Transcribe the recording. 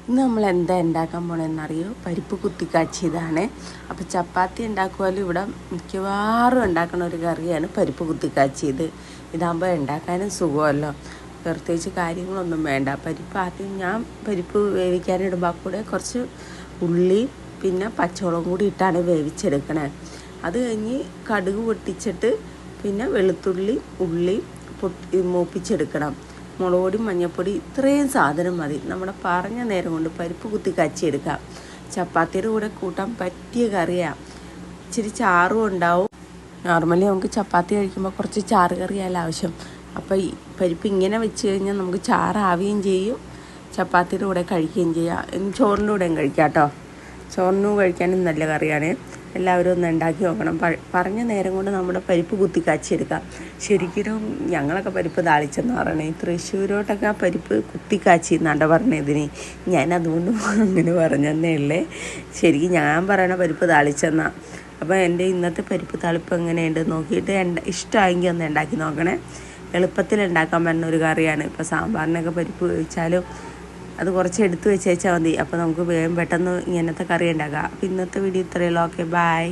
ഇന്ന് നമ്മൾ എന്താ ഉണ്ടാക്കാൻ പോണെന്നറിയോ? പരിപ്പ് കുത്തിക്കാച്ചിയതാണ്. അപ്പോൾ ചപ്പാത്തി ഉണ്ടാക്കുവാലും ഇവിടെ മിക്കവാറും ഉണ്ടാക്കുന്ന ഒരു കറിയാണ് പരിപ്പ് കുത്തിക്കാച്ചിയത്. ഇതാകുമ്പോൾ ഉണ്ടാക്കാനും സുഖമല്ലോ, പ്രത്യേകിച്ച് കാര്യങ്ങളൊന്നും വേണ്ട. പരിപ്പ് ആദ്യം ഞാൻ പരിപ്പ് വേവിക്കാനിടുമ്പോൾ കൂടെ കുറച്ച് ഉള്ളി പിന്നെ പച്ചമുളകും കൂടി ഇട്ടാണ് വേവിച്ചെടുക്കണേ. അത് കഴിഞ്ഞ് കടുക് പൊട്ടിച്ചിട്ട് പിന്നെ വെളുത്തുള്ളി ഉള്ളി മൂപ്പിച്ചെടുക്കണം. മുളക് പൊടി മഞ്ഞൾപ്പൊടി ഇത്രയും സാധനം മതി. നമ്മുടെ പറഞ്ഞ നേരം കൊണ്ട് പരിപ്പ് കുത്തി കച്ചിയെടുക്കാം. ചപ്പാത്തിയുടെ കൂടെ കൂട്ടാൻ പറ്റിയ കറിയാണ്. ഇച്ചിരി ചാറും ഉണ്ടാവും. നോർമലി നമുക്ക് ചപ്പാത്തി കഴിക്കുമ്പോൾ കുറച്ച് ചാറ് കറിയല്ല ആവശ്യം. അപ്പോൾ ഈ പരിപ്പ് ഇങ്ങനെ വെച്ച് കഴിഞ്ഞാൽ നമുക്ക് ചാറാവുകയും ചെയ്യും, ചപ്പാത്തിയുടെ കൂടെ കഴിക്കുകയും ചെയ്യാം. ചോറിൻ്റെ കൂടെയും കഴിക്കാം കേട്ടോ. ചോറിനും കഴിക്കാനും നല്ല കറിയാണ്. എല്ലാവരും ഒന്ന് ഉണ്ടാക്കി നോക്കണം. പറഞ്ഞ നേരം കൊണ്ട് നമ്മുടെ പരിപ്പ് കുത്തി കാച്ചിയെടുക്കാം. ശരിക്കും ഞങ്ങളൊക്കെ പരിപ്പ് താളിച്ചെന്ന് പറയണേ. തൃശ്ശൂരോട്ടൊക്കെ ആ പരിപ്പ് കുത്തി കാച്ചി എന്നാണ് പറഞ്ഞതിന്. ഞാൻ അതുകൊണ്ട് അങ്ങനെ പറഞ്ഞതന്നേ ഉള്ളേ. ശരിക്കും ഞാൻ പറയണ പരിപ്പ് താളിച്ചെന്നാ. അപ്പോൾ എൻ്റെ ഇന്നത്തെ പരിപ്പ് താളിപ്പ് എങ്ങനെയുണ്ട് നോക്കിയിട്ട് ഇഷ്ടമായെങ്കിൽ ഒന്ന് ഉണ്ടാക്കി നോക്കണേ. എളുപ്പത്തിൽ ഉണ്ടാക്കാൻ പറ്റുന്ന ഒരു കറിയാണ്. ഇപ്പോൾ സാമ്പാറിനൊക്കെ പരിപ്പ് കഴിച്ചാലും അത് കുറച്ച് എടുത്ത് വെച്ചാൽ മതി. അപ്പോൾ നമുക്ക് വേഗം പെട്ടെന്ന് ഇങ്ങനത്തെ കറി ഉണ്ടാക്കാം. അപ്പോൾ ഇന്നത്തെ വീഡിയോ ഇത്രയേ ഉള്ളൂ. Okay, by.